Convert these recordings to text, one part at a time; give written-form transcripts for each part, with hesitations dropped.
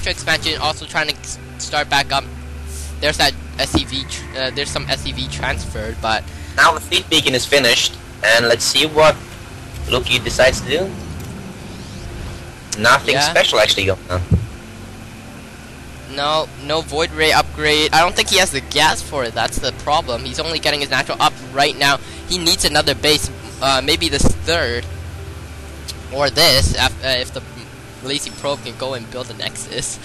natural expansion also trying to start back up. There's that SCV, there's some SCV transferred, but now the fleet beacon is finished, and let's see what Loke decides to do. Nothing special actually going on. No void ray upgrade. I don't think he has the gas for it. That's the problem. He's only getting his natural up right now. He needs another base, maybe this third, or this, if the lazy probe can go and build a Nexus.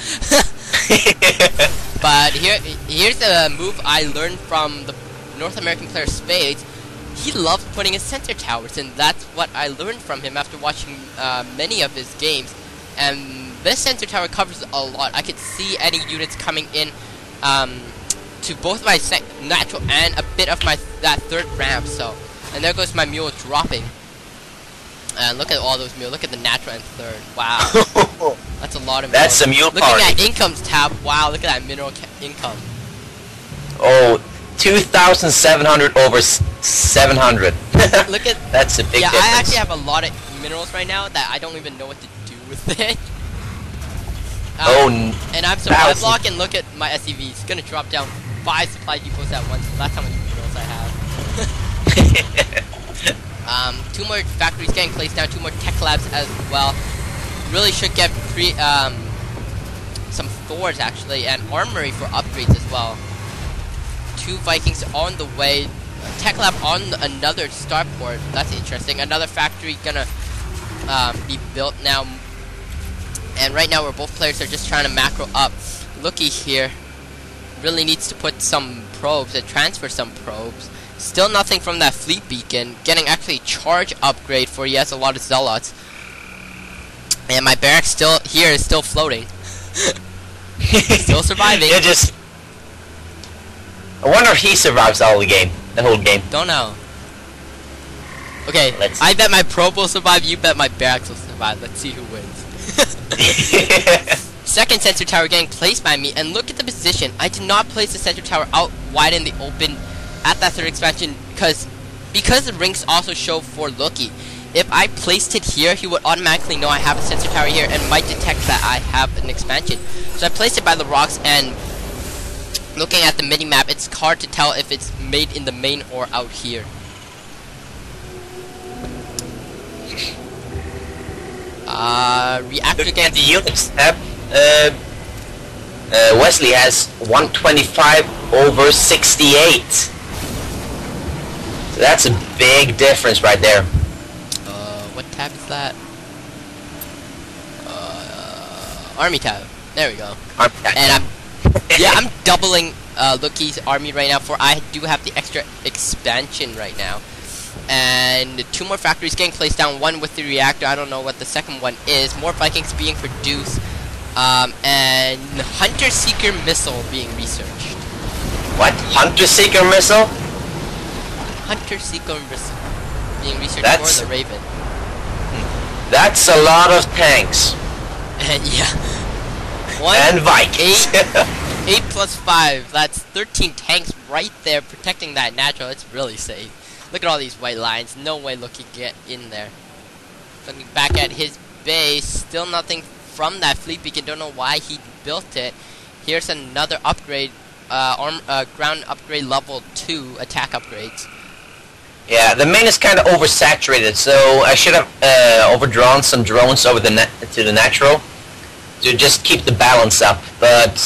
But here's the move I learned from the North American player Spades. He loves putting his center towers, and that's what I learned from him after watching many of his games. And this center tower covers a lot. I could see any units coming in to both my natural and a bit of that third ramp. So, and there goes my mule dropping. And look at all those mules. Look at the natural and third. Wow, that's a lot of. That's a mule party. Looking at incomes tab. Wow, look at that mineral income. Oh, 2,700 over 700. Look at that's a big difference. I actually have a lot of minerals right now that I don't even know what to do with it. And I'm survive block, and look at my SCV. It's gonna drop down 5 supply depots at once. That's how many minerals I have. 2 more factories getting placed down. 2 more tech labs as well. Really should get some Thors actually, and armory for upgrades as well. 2 Vikings on the way. Tech lab on another starport. That's interesting. Another factory gonna be built now. And right now, where both players are just trying to macro up. Loki here really needs to put some probes and transfer some probes. Still nothing from that fleet beacon. Getting actually charge upgrade for, yes, a lot of zealots. And my barracks still here is still floating. Still surviving. Yeah, just. I wonder if he survives all the whole game. Don't know. Okay, I bet my probe will survive. You bet my barracks will survive. Let's see who wins. Second sensor tower getting placed by me, and look at the position. I did not place the sensor tower out wide in the open at that third expansion because the rings also show for Loki. If I placed it here, he would automatically know I have a sensor tower here and might detect that I have an expansion. So I placed it by the rocks, and looking at the mini-map, it's hard to tell if it's made in the main or out here. Reactor Look at the units tab. Wysley has 125 over 68. So that's a big difference right there. What tab is that? Army tab. There we go. Army tab. And I'm doubling Loki's army right now, for I do have the extra expansion right now. And 2 more factories getting placed down, 1 with the reactor. I don't know what the second one is. More Vikings being produced. And Hunter Seeker missile being researched. What? Hunter Seeker missile? Hunter Seeker missile being researched for the Raven. That's a lot of tanks. And yeah. And Vikings. 8 plus 5. That's 13 tanks right there protecting that natural. It's really safe. Look at all these white lines. No way Loki can get in there. Looking back at his base, still nothing from that fleet beacon. Don't know why he built it. Here's another upgrade, ground upgrade level 2 attack upgrades. Yeah, the main is kind of oversaturated, so I should have overdrawn some drones over to the natural to just keep the balance up. But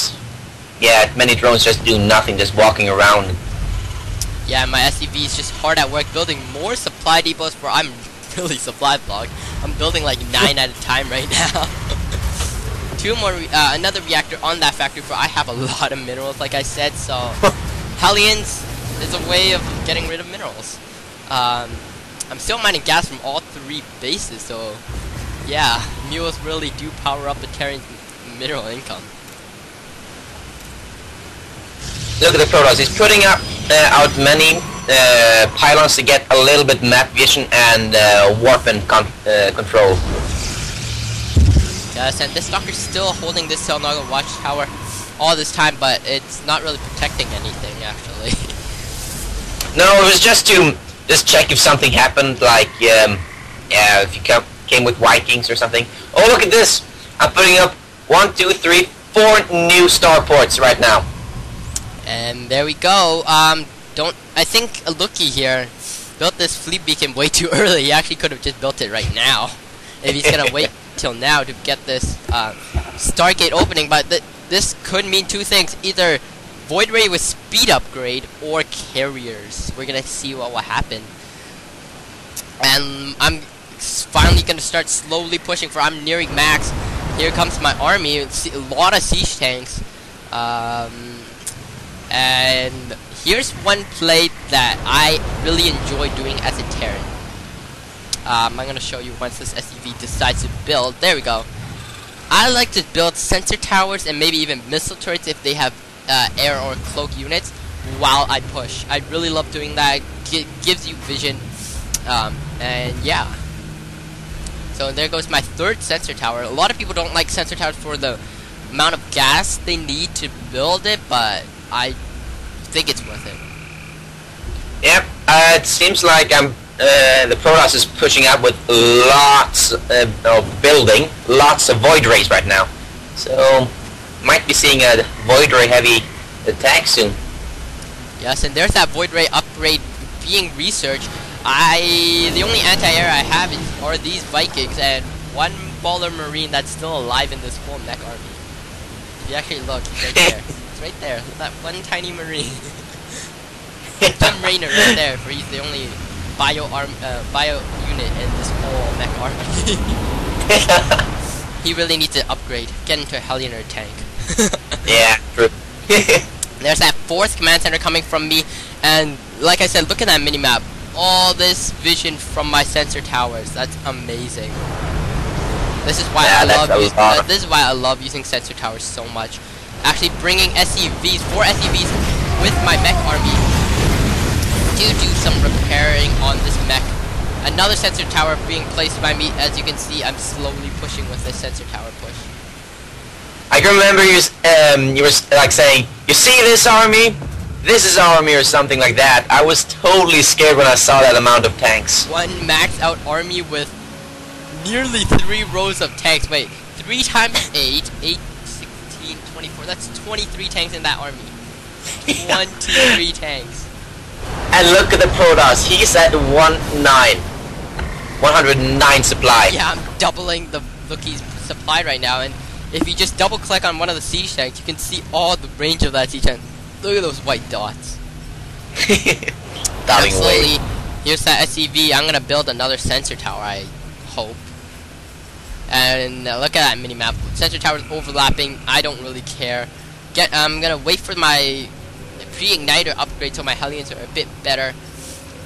yeah, many drones just do nothing, just walking around. Yeah, my SCV is just hard at work building more supply depots, for I'm really supply blocked. I'm building like 9 at a time right now. 2 more, another reactor on that factory, for I have a lot of minerals, like I said, so Hellions is a way of getting rid of minerals. I'm still mining gas from all 3 bases, so yeah, mules really do power up the Terran's mineral income. Look at the Protoss. He's putting out many pylons to get a little bit map vision and warp and control. Yes, and this Stalker's still holding this Selnaga watchtower all this time, but it's not really protecting anything, actually. No, it was just to check if something happened, like yeah, if you came with Vikings or something. Oh, look at this! I'm putting up 1, 2, 3, 4 new starports right now. And there we go. I think Lucky here built this fleet beacon way too early. He actually could have just built it right now. If he's gonna wait till now to get this Stargate opening, but this could mean two things: either Void Ray with speed upgrade or carriers. We're gonna see what will happen. And I'm finally gonna start slowly pushing for. I'm nearing max. Here comes my army. A lot of siege tanks. And here's one play that I really enjoy doing as a Terran. I'm gonna show you once this SCV decides to build. There we go. I like to build sensor towers and maybe even missile turrets if they have air or cloak units while I push. I really love doing that. It gives you vision. And yeah. So there goes my third sensor tower. A lot of people don't like sensor towers for the amount of gas they need to build it, but I think it's worth it. Yep, it seems like the Protoss is pushing out with lots of building, lots of Void Rays right now. So, might be seeing a Void Ray heavy attack soon. Yes, and there's that Void Ray upgrade being researched. The only anti-air I have are these Vikings and one baller Marine that's still alive in this whole mech army. If you actually look, he's right there. It's right there. That one tiny Marine. Tim Raynor right there, for he's the only bio unit in this whole mech army. He really needs to upgrade. Get into a Hellion or tank. Yeah, true. There's that fourth command center coming from me, and like I said, look at that minimap. All this vision from my sensor towers. That's amazing. This is why this is why I love using sensor towers so much. Actually bringing SCVs, 4 SCVs with my mech army to do some repairing on this mech. Another sensor tower being placed by me. As you can see, I'm slowly pushing with this sensor tower push. I can remember you were like saying, "You see this army? This is our army," or something like that. I was totally scared when I saw that amount of tanks. One maxed out army with nearly 3 rows of tanks. Wait, 3 times 8, 8, 16, 24. That's 23 tanks in that army. 23 tanks. And look at the Protoss. He's at 109 supply. Yeah, I'm doubling the Lookie's supply right now, and if you just double click on one of the siege tanks, you can see all the range of that siege tank. Look at those white dots. Slowly, here's that SCV. I'm gonna build another sensor tower, I hope. And look at that minimap. Sensor towers overlapping. I don't really care. I'm gonna wait for my pre-igniter upgrade so my Hellions are a bit better.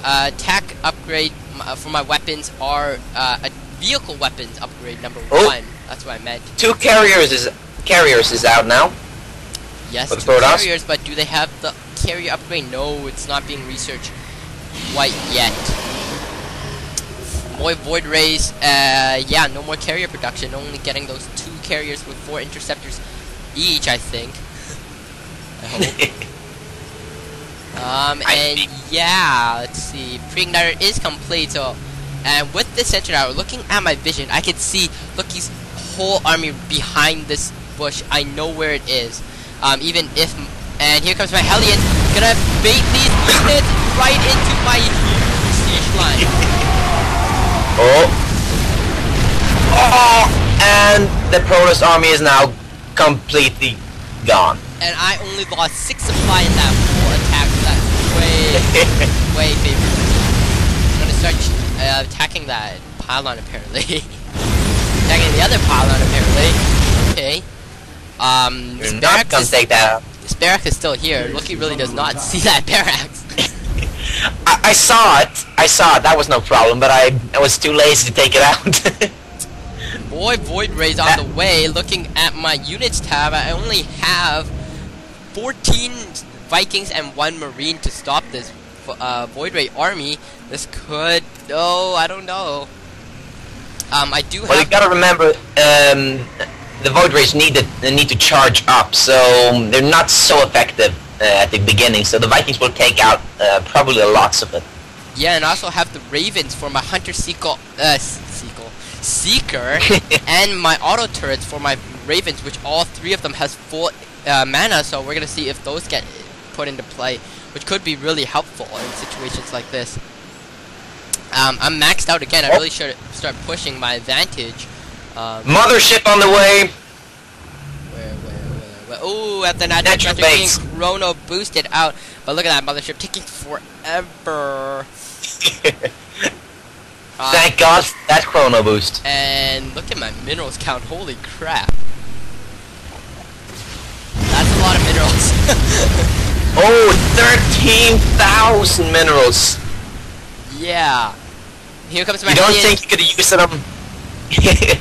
Attack upgrade for my weapons are a vehicle weapons upgrade number 1. That's what I meant. 2 carriers is out now. Yes, 2 carriers, but do they have the carrier upgrade? No, it's not being researched quite yet. More Void Rays, yeah, no more carrier production, only getting those 2 carriers with 4 interceptors each, I think. I hope. And yeah, let's see, pre-igniter is complete, so, and with this sensor tower, looking at my vision, I can see, look, his whole army behind this bush. I know where it is. Even if, and here comes my Hellions, gonna bait these units right into my siege line. And the Protoss army is now completely gone. And I only lost 6 supply in that full attack, so that's way favorable. I'm gonna start attacking that pylon apparently. Attacking the other pylon apparently. Okay. You're not gonna take that out. This barracks is still here. Loki really does not see that barracks. I saw it. That was no problem, but I was too lazy to take it out. Boy, Void Rays on the way. Looking at my units tab, I only have 14 Vikings and 1 Marine to stop this Void Ray army. This could... Oh, I don't know. I do have... Well, you gotta remember, the Void Rays need to charge up, so they're not so effective at the beginning, so the Vikings will take out probably lots of it. Yeah, and I also have the Ravens for my Hunter Seeker and my auto turrets for my Ravens, which all 3 of them has full mana, so we're gonna see if those get put into play, which could be really helpful in situations like this. I'm maxed out again. I really should start pushing my advantage. Mothership on the way. Where? Oh, at the natural being chrono boosted out, but look at that mothership taking forever. Thank God for that chrono boost. And look at my minerals count. Holy crap. That's a lot of minerals. Oh, 13,000 minerals. Yeah. Here comes my You don't Hellions. think you could use them?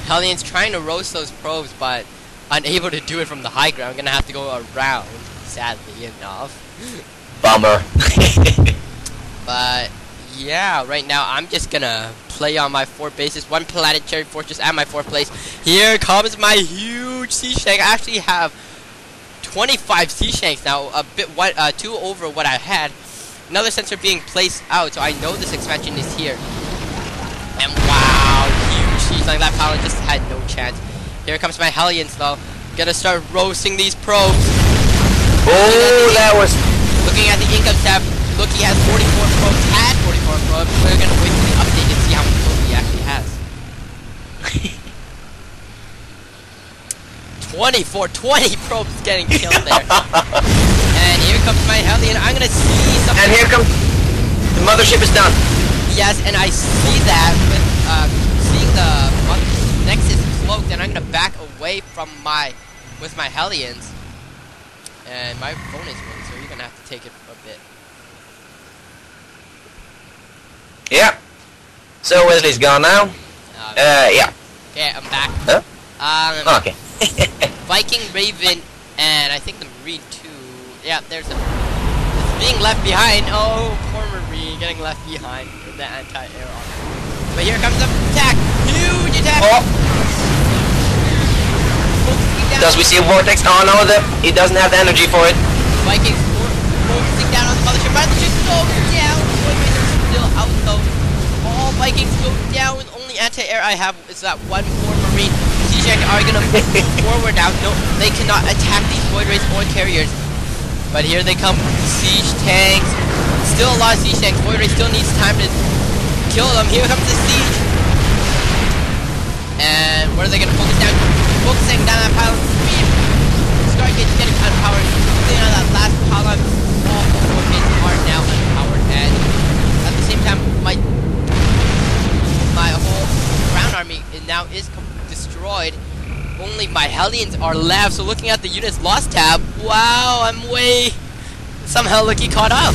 Hellions trying to roast those probes, but unable to do it from the high ground. I'm gonna have to go around, sadly enough. Bummer. But yeah, right now I'm just gonna play on my 4 bases, 1 planetary fortress at my 4th place. Here comes my huge sea shank. I actually have 25 sea shanks now, 2 over what I had. Another sensor being placed out, so I know this expansion is here. And wow, huge sea shank. That paladin just had no chance. Here comes my Hellions though. Gonna start roasting these probes. Oh, that was... Looking at the income tab, Loki has 44 probes, had 44 probes. We're gonna wait for the update and see how many probes he actually has. 20 probes getting killed there. And here comes my Hellion. I'm gonna see something. And here comes... The mothership is done. Yes, and I see that with seeing the Nexus cloaked, and I'm gonna back away from with my Hellions. And my phone is ringing, so you're gonna have to take it for a bit. Yeah. So Wesley's gone now. Yeah. Okay, I'm back. Huh? Okay. Viking, Raven, and I think the Marine too. Yeah, there's a... It's being left behind. Oh, poor Marine getting left behind in the anti-air armor. But here comes the attack. Huge attack. Oh. Does we see a vortex? Oh no, he doesn't have the energy for it. Vikings focusing down on the mothership. Mothership goes down. Void Raiders are still out though. All Vikings go down. Only anti-air I have is that 1 more Marine. Sea Shank are gonna move forward now. No, they cannot attack these Void Raids or carriers. But here they come. Siege tanks. Still a lot of Siege tanks. Void Raid still needs time to kill them. Here comes the siege. And what are they gonna focus down? Focusing down that pylon. Stargate's getting unpowered. Cleaning out that last pylon. All 4 bases are now unpowered. And at the same time, my whole ground army now is destroyed. Only my Hellions are left. So looking at the units lost tab, wow, I'm way somehow lucky caught up.